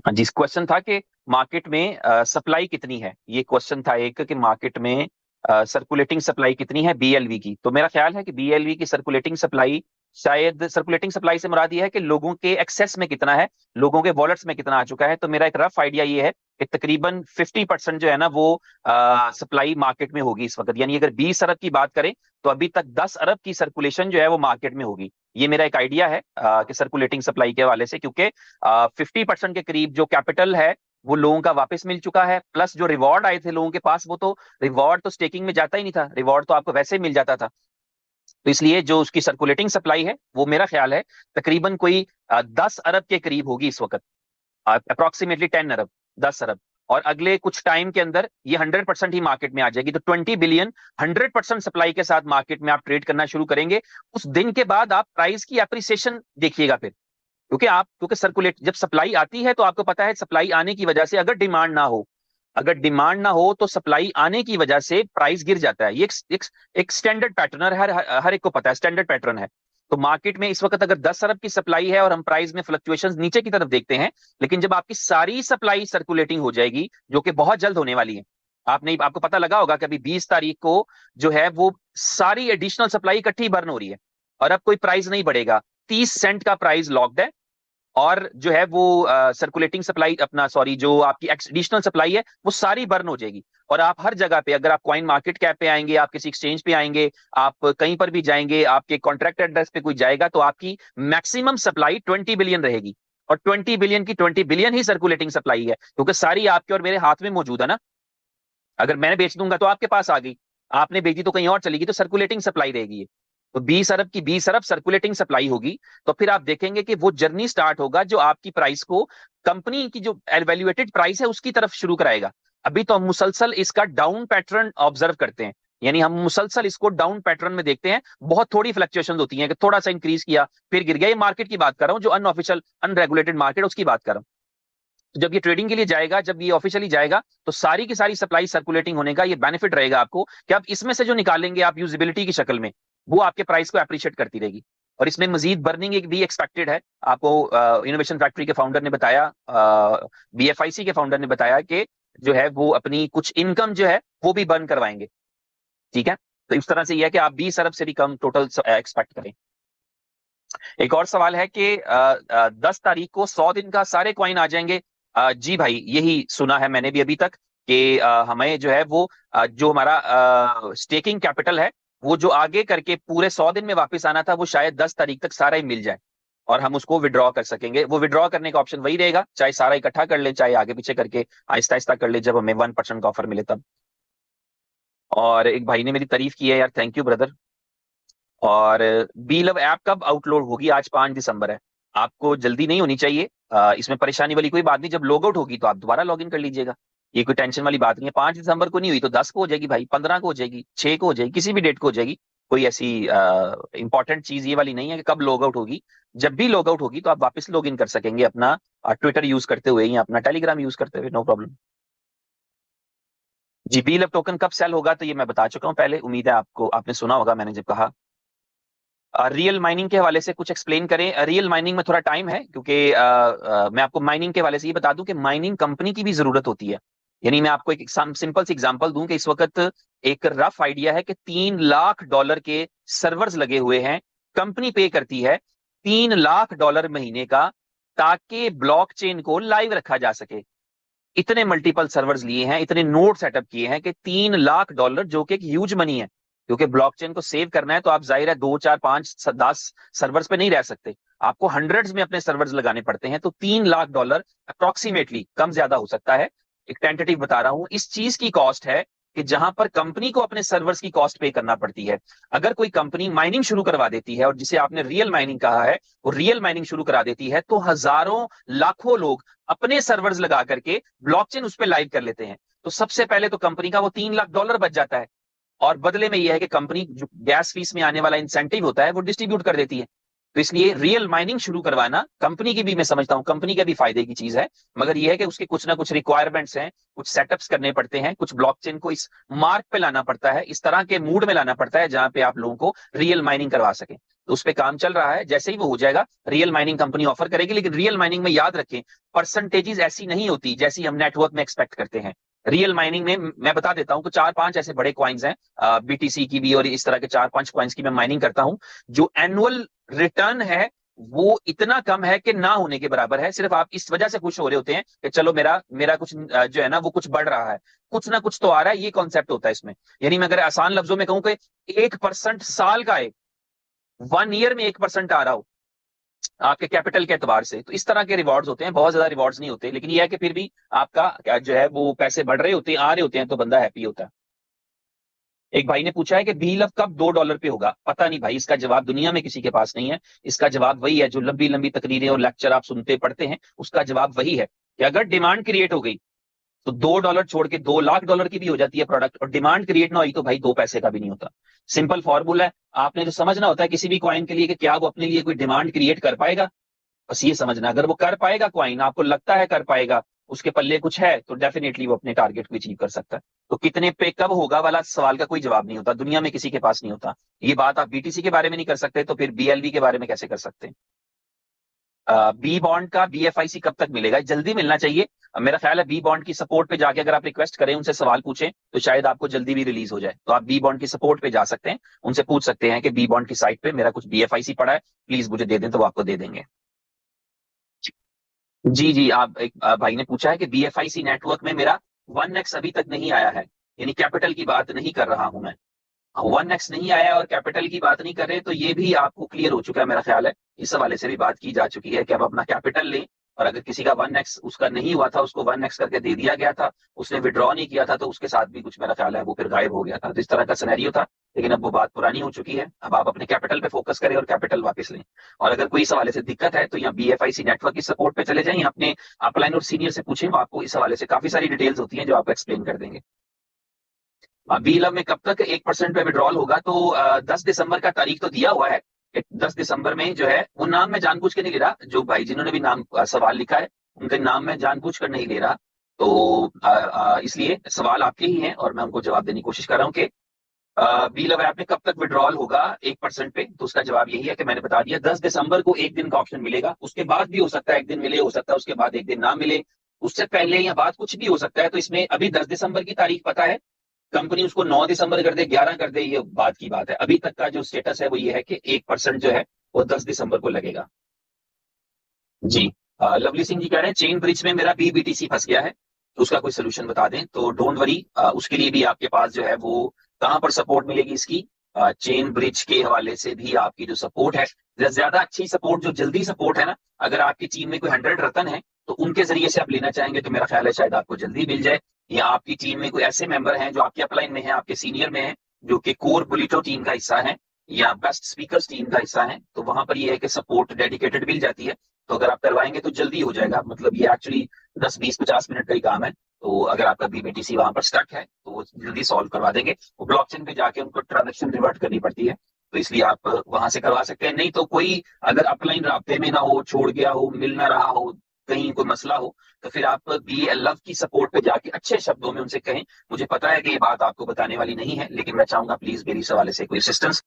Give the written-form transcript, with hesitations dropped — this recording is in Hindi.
हाँ जी, क्वेश्चन था कि मार्केट में सप्लाई कितनी है। ये क्वेश्चन था एक कि मार्केट में सर्कुलेटिंग सप्लाई कितनी है बीएलवी की। तो मेरा ख्याल है कि बीएलवी की सर्कुलेटिंग सप्लाई, शायद सर्कुलेटिंग सप्लाई से मुराद ये है कि लोगों के एक्सेस में कितना है, लोगों के वॉलेट्स में कितना आ चुका है। तो मेरा एक रफ आइडिया ये है कि तकरीबन 50% जो है ना वो सप्लाई मार्केट में होगी इस वक्त। यानी अगर 20 अरब की बात करें तो अभी तक 10 अरब की सर्कुलेशन जो है वो मार्केट में होगी। ये मेरा एक आइडिया है कि सर्कुलेटिंग सप्लाई के हवाले से, क्योंकि 50% के करीब जो कैपिटल है वो लोगों का वापस मिल चुका है। प्लस जो रिवॉर्ड आए थे लोगों के पास, वो तो रिवॉर्ड तो स्टेकिंग में जाता ही नहीं था, रिवॉर्ड तो आपको वैसे ही मिल जाता था। तो इसलिए जो उसकी सर्कुलेटिंग सप्लाई है वो मेरा ख्याल है तकरीबन कोई 10 अरब के करीब होगी इस वक्त, अप्रोक्सीमेटली 10 अरब, 10 अरब। और अगले कुछ टाइम के अंदर ये 100% ही मार्केट में आ जाएगी। तो 20 बिलियन 100% सप्लाई के साथ मार्केट में आप ट्रेड करना शुरू करेंगे। उस दिन के बाद आप प्राइस की एप्रिसिएशन देखिएगा फिर, क्योंकि सर्कुलेट जब सप्लाई आती है तो आपको पता है सप्लाई आने की वजह से अगर डिमांड ना हो, अगर डिमांड ना हो तो सप्लाई आने की वजह से प्राइस गिर जाता है। ये एक स्टैंडर्ड पैटर्न है, हर एक को पता है, स्टैंडर्ड पैटर्न है। तो मार्केट में इस वक्त अगर 10 अरब की सप्लाई है और हम प्राइस में फ्लक्चुएशंस नीचे की तरफ देखते हैं, लेकिन जब आपकी सारी सप्लाई सर्कुलेटिंग हो जाएगी, जो कि बहुत जल्द होने वाली है, आपको पता लगा होगा कि अभी 20 तारीख को जो है वो सारी एडिशनल सप्लाई इकट्ठी बर्न हो रही है और अब कोई प्राइस नहीं बढ़ेगा। 30 सेंट का प्राइस लॉक्ड है। और जो है वो सर्कुलेटिंग सप्लाई अपना, सॉरी, जो आपकी एडिशनल सप्लाई है वो सारी बर्न हो जाएगी। और आप हर जगह पे, अगर आप कॉइन मार्केट कैप पे आएंगे, आप किसी एक्सचेंज पे आएंगे, आप कहीं पर भी जाएंगे, आपके कॉन्ट्रैक्ट एड्रेस पे कोई जाएगा, तो आपकी मैक्सिमम सप्लाई 20 बिलियन रहेगी। और 20 बिलियन की 20 बिलियन ही सर्कुलेटिंग सप्लाई है, क्योंकि सारी आपके और मेरे हाथ में मौजूद है ना। अगर मैंने बेच दूंगा तो आपके पास आ गई, आपने बेची तो कहीं और चलेगी, तो सर्कुलेटिंग सप्लाई रहेगी ये। तो 20 अरब की 20 अरब सर्कुलेटिंग सप्लाई होगी। तो फिर आप देखेंगे कि वो जर्नी स्टार्ट होगा जो आपकी प्राइस को, कंपनी की जो एवेल्युएटेड प्राइस है उसकी तरफ शुरू कराएगा। अभी तो हम मुसलसल इसका डाउन पैटर्न ऑब्जर्व करते हैं, यानी हम मुसलसल इसको डाउन पैटर्न में देखते हैं। बहुत थोड़ी फ्लक्चुएशन होती हैं कि थोड़ा सा इंक्रीज किया फिर गिर गया। ये मार्केट की बात कर रहा हूँ, जो अनऑफिशियल अनरेगुलेटेड मार्केट उसकी बात कर रहा हूँ। तो जब ये ट्रेडिंग के लिए जाएगा, जब ये ऑफिशियली जाएगा, तो सारी की सारी सप्लाई सर्कुलेटिंग होने का ये बेनिफिट रहेगा आपको, कि आप इसमें से जो निकालेंगे आप यूजिबिलिटी की शक्ल में, वो आपके प्राइस को अप्रिशिएट करती रहेगी। और इसमें मजीद बर्निंग एक भी एक्सपेक्टेड है। आपको इनोवेशन फैक्ट्री के फाउंडर ने बताया, बीएफआईसी के फाउंडर ने बताया कि जो है वो अपनी कुछ इनकम जो है वो भी बर्न करवाएंगे। ठीक है। तो इस तरह से यह है कि आप 20 अरब से भी कम टोटल एक्सपेक्ट करें। एक और सवाल है कि 10 तारीख को 100 दिन का सारे कॉइन आ जाएंगे। जी भाई, यही सुना है मैंने भी अभी तक कि हमें जो है वो जो हमारा स्टेकिंग कैपिटल है, वो जो आगे करके पूरे 100 दिन में वापस आना था, वो शायद 10 तारीख तक सारा ही मिल जाए और हम उसको विड्रॉ कर सकेंगे। वो विड्रॉ करने का ऑप्शन वही रहेगा, चाहे सारा इकट्ठा कर ले, चाहे आगे पीछे करके आहिस्ता आहिस्ता कर ले, जब हमें 1% का ऑफर मिले तब। और एक भाई ने मेरी तारीफ की है यार, थैंक यू ब्रदर। और बी लव ऐप कब आउटलोड होगी? आज 5 दिसंबर है। आपको जल्दी नहीं होनी चाहिए, इसमें परेशानी वाली कोई बात नहीं। जब लॉग आउट होगी तो आप दोबारा लॉग इन कर लीजिएगा, ये कोई टेंशन वाली बात नहीं है। 5 दिसंबर को नहीं हुई तो 10 को हो जाएगी भाई, 15 को हो जाएगी, 6 को हो जाएगी, किसी भी डेट को हो जाएगी। कोई ऐसी इंपॉर्टेंट चीज ये वाली नहीं है कि कब लॉग आउट होगी। जब भी लॉग आउट होगी तो आप वापस लॉग इन कर सकेंगे अपना ट्विटर यूज करते हुए या अपना टेलीग्राम यूज करते हुए, नो प्रॉब्लम। जी, बी लव टोकन कब सेल होगा? तो ये मैं बता चुका हूँ पहले, उम्मीद है आपको, आपने सुना होगा मैंने जब कहा। रियल माइनिंग के हवाले से कुछ एक्सप्लेन करें। रियल माइनिंग में थोड़ा टाइम है, क्योंकि मैं आपको माइनिंग के हवाले से ये बता दूं कि माइनिंग कंपनी की भी जरूरत होती है। यानी मैं आपको एक सिंपल सी एग्जांपल दूं कि इस वक्त एक रफ आइडिया है कि $3 लाख के सर्वर्स लगे हुए हैं। कंपनी पे करती है $3 लाख महीने का, ताकि ब्लॉकचेन को लाइव रखा जा सके। इतने मल्टीपल सर्वर्स लिए हैं, इतने नोड सेटअप किए हैं कि $3 लाख, जो कि एक ह्यूज मनी है। क्योंकि ब्लॉकचेन को सेव करना है तो आप जाहिर है 2 4 5 10 सर्वर्स पे नहीं रह सकते, आपको हंड्रेड्स में अपने सर्वर्स लगाने पड़ते हैं। तो $3 लाख अप्रोक्सीमेटली, कम ज्यादा हो सकता है, एक टेंटेटिव बता रहा हूं, इस चीज की कॉस्ट है कि जहां पर कंपनी को अपने सर्वर्स की कॉस्ट पे करना पड़ती है। अगर कोई कंपनी माइनिंग शुरू करवा देती है, और जिसे आपने रियल माइनिंग कहा है, वो रियल माइनिंग शुरू करा देती है, तो हजारों लाखों लोग अपने सर्वर्स लगा करके ब्लॉकचेन उस पर लाइव कर लेते हैं। तो सबसे पहले तो कंपनी का वो $3 लाख बच जाता है। और बदले में यह है कि कंपनी जो गैस फीस में आने वाला इंसेंटिव होता है वो डिस्ट्रीब्यूट कर देती है। तो इसलिए रियल माइनिंग शुरू करवाना कंपनी की भी, मैं समझता हूं कंपनी के भी फायदे की चीज है, मगर यह है कि उसके कुछ ना कुछ रिक्वायरमेंट्स हैं, कुछ सेटअप्स करने पड़ते हैं, कुछ ब्लॉकचेन को इस मार्क पे लाना पड़ता है, इस तरह के मूड में लाना पड़ता है जहां पे आप लोगों को रियल माइनिंग करवा सके। तो उस पर काम चल रहा है, जैसे ही वो हो जाएगा रियल माइनिंग कंपनी ऑफर करेगी। लेकिन रियल माइनिंग में याद रखें, परसेंटेजेस ऐसी नहीं होती जैसी हम नेटवर्क में एक्सपेक्ट करते हैं। रियल माइनिंग में मैं बता देता हूं, तो 4-5 ऐसे बड़े क्वाइंस हैं, बीटीसी की भी और इस तरह के 4-5 क्वाइंस की मैं माइनिंग करता हूं, जो एनुअल रिटर्न है वो इतना कम है कि ना होने के बराबर है। सिर्फ आप इस वजह से खुश हो रहे होते हैं कि चलो मेरा मेरा कुछ जो है ना वो कुछ बढ़ रहा है, कुछ ना कुछ तो आ रहा है, ये कॉन्सेप्ट होता है इसमें। यानी मैं अगर आसान लफ्जों में कहूं कि 1% साल का है, 1 ईयर में 1% आ रहा हो आपके कैपिटल के एतबार से, तो इस तरह के रिवॉर्ड्स होते हैं। बहुत ज्यादा रिवॉर्ड्स नहीं होते, लेकिन यह है कि फिर भी आपका जो है वो पैसे बढ़ रहे होते हैं, आ रहे होते हैं, तो बंदा हैप्पी होता है। एक भाई ने पूछा है कि बी लव कब $2 पे होगा? पता नहीं भाई, इसका जवाब दुनिया में किसी के पास नहीं है। इसका जवाब वही है जो लंबी लंबी तकरीरें और लेक्चर आप सुनते पढ़ते हैं, उसका जवाब वही है कि अगर डिमांड क्रिएट हो गई तो $2 छोड़ के $2 लाख की भी हो जाती है प्रोडक्ट, और डिमांड क्रिएट ना हुई तो भाई 2 पैसे का भी नहीं होता। सिंपल फॉर्मूला है, आपने जो समझना होता है किसी भी कॉइन के लिए कि क्या वो अपने लिए कोई डिमांड क्रिएट कर पाएगा, बस ये समझना। अगर वो कर पाएगा कॉइन, आपको लगता है कर पाएगा, उसके पल्ले कुछ है, तो डेफिनेटली वो अपने टारगेट को अचीव कर सकता है। तो कितने पे कब होगा वाला सवाल का कोई जवाब नहीं होता, दुनिया में किसी के पास नहीं होता। ये बात आप बीटीसी के बारे में नहीं कर सकते, तो फिर बीएलवी के बारे में कैसे कर सकते हैं? बी बॉन्ड का बीएफआईसी कब तक मिलेगा? जल्दी मिलना चाहिए। मेरा ख्याल है बी बॉन्ड की सपोर्ट पे जाके अगर आप रिक्वेस्ट करें, उनसे सवाल पूछें, तो शायद आपको जल्दी भी रिलीज हो जाए। तो आप बी बॉन्ड की सपोर्ट पे जा सकते हैं, उनसे पूछ सकते हैं कि बी बॉन्ड की साइट पे मेरा कुछ बीएफआईसी पड़ा है, प्लीज मुझे दे दें, तो वो आपको दे देंगे। जी जी, आप एक भाई ने पूछा है कि बीएफआईसी नेटवर्क में मेरा 1x अभी तक नहीं आया है, यानी कैपिटल की बात नहीं कर रहा हूं मैं। 1x नहीं आया और कैपिटल की बात नहीं कर रहे, तो ये भी आपको क्लियर हो चुका है मेरा ख्याल है। इस हवाले से भी बात की जा चुकी है कि अब अपना कैपिटल लें, और अगर किसी का 1x उसका नहीं हुआ था, उसको 1x करके दे दिया गया था, उसने विड्रॉ नहीं किया था, तो उसके साथ भी कुछ मेरा ख्याल है वो फिर गायब हो गया था। तो इस तरह का सिनेरियो था, लेकिन अब वो बात पुरानी हो चुकी है। अब आप अपने कैपिटल पे फोकस करें और कैपिटल वापस लें। और अगर कोई इस हवाले से दिक्कत है तो यहाँ बीएफआईसी नेटवर्क की सपोर्ट पे चले जाएं, अपने अपलाइन और सीनियर से पूछें, वो आपको इस हवाले से काफी सारी डिटेल्स होती हैं जो आपको एक्सप्लेन कर देंगे। बी लव में कब तक 1% पे विड्रॉल होगा? तो 10 दिसंबर का तारीख तो दिया हुआ है। 10 दिसंबर में जो है वो नाम मैं जानबूझ के नहीं ले रहा, जो भाई जिन्होंने भी नाम सवाल लिखा है उनके नाम मैं जानबूझ कर नहीं ले रहा, तो इसलिए सवाल आपके ही हैं और मैं उनको जवाब देने की कोशिश कर रहा हूँ कि बी लव ऐप में कब तक विड्रॉल होगा 1% पे। तो उसका जवाब यही है कि मैंने बता दिया, 10 दिसंबर को एक दिन का ऑप्शन मिलेगा, उसके बाद भी हो सकता है एक दिन मिले, हो सकता है उसके बाद एक दिन ना मिले, उससे पहले या बाद कुछ भी हो सकता है। तो इसमें अभी 10 दिसंबर की तारीख पता है, कंपनी उसको 9 दिसंबर कर दे, 11 कर दे, ये बात की बात है। अभी तक का जो स्टेटस है वो ये है कि 1% जो है वो 10 दिसंबर को लगेगा। जी, लवली सिंह जी कह रहे हैं चेन ब्रिज में मेरा बीबीटीसी फंस गया है, तो उसका कोई सोल्यूशन बता दें। तो डोंट वरी, उसके लिए भी आपके पास जो है वो कहां पर सपोर्ट मिलेगी इसकी, चेन ब्रिज के हवाले से भी आपकी जो सपोर्ट है, ज्यादा अच्छी सपोर्ट, जो जल्दी सपोर्ट है ना, अगर आपकी टीम में कोई 100 रतन है तो उनके जरिए से आप लेना चाहेंगे तो मेरा ख्याल है शायद आपको जल्दी मिल जाए। या आपकी टीम में कोई ऐसे मेंबर हैं जो आपके अपलाइन में है, आपके सीनियर में है, जो कि कोर बुलिटो टीम का हिस्सा है या बेस्ट स्पीकर्स टीम का हिस्सा है, तो वहां पर ये है कि सपोर्ट डेडिकेटेड मिल जाती है। तो अगर आप करवाएंगे तो जल्दी हो जाएगा, मतलब ये एक्चुअली 10-20-50 मिनट का ही काम है। तो अगर आपका बीबीटीसी वहां पर स्टक है तो वो जल्दी सॉल्व करवा देंगे। वो ब्लॉकचेन पे जाके उनको ट्रांजेक्शन रिवर्ट करनी पड़ती है, तो इसलिए आप वहां से करवा सकते हैं। नहीं तो कोई अगर अपलाइन राब्ते में ना हो, छोड़ गया हो, मिल ना रहा हो, कहीं कोई मसला हो, तो फिर आप बी लव की सपोर्ट पे जाके अच्छे शब्दों में उनसे कहें। मुझे पता है कि ये बात आपको बताने वाली नहीं है, लेकिन मैं चाहूंगा प्लीज मेरी इस हवाले से कोई असिस्टेंस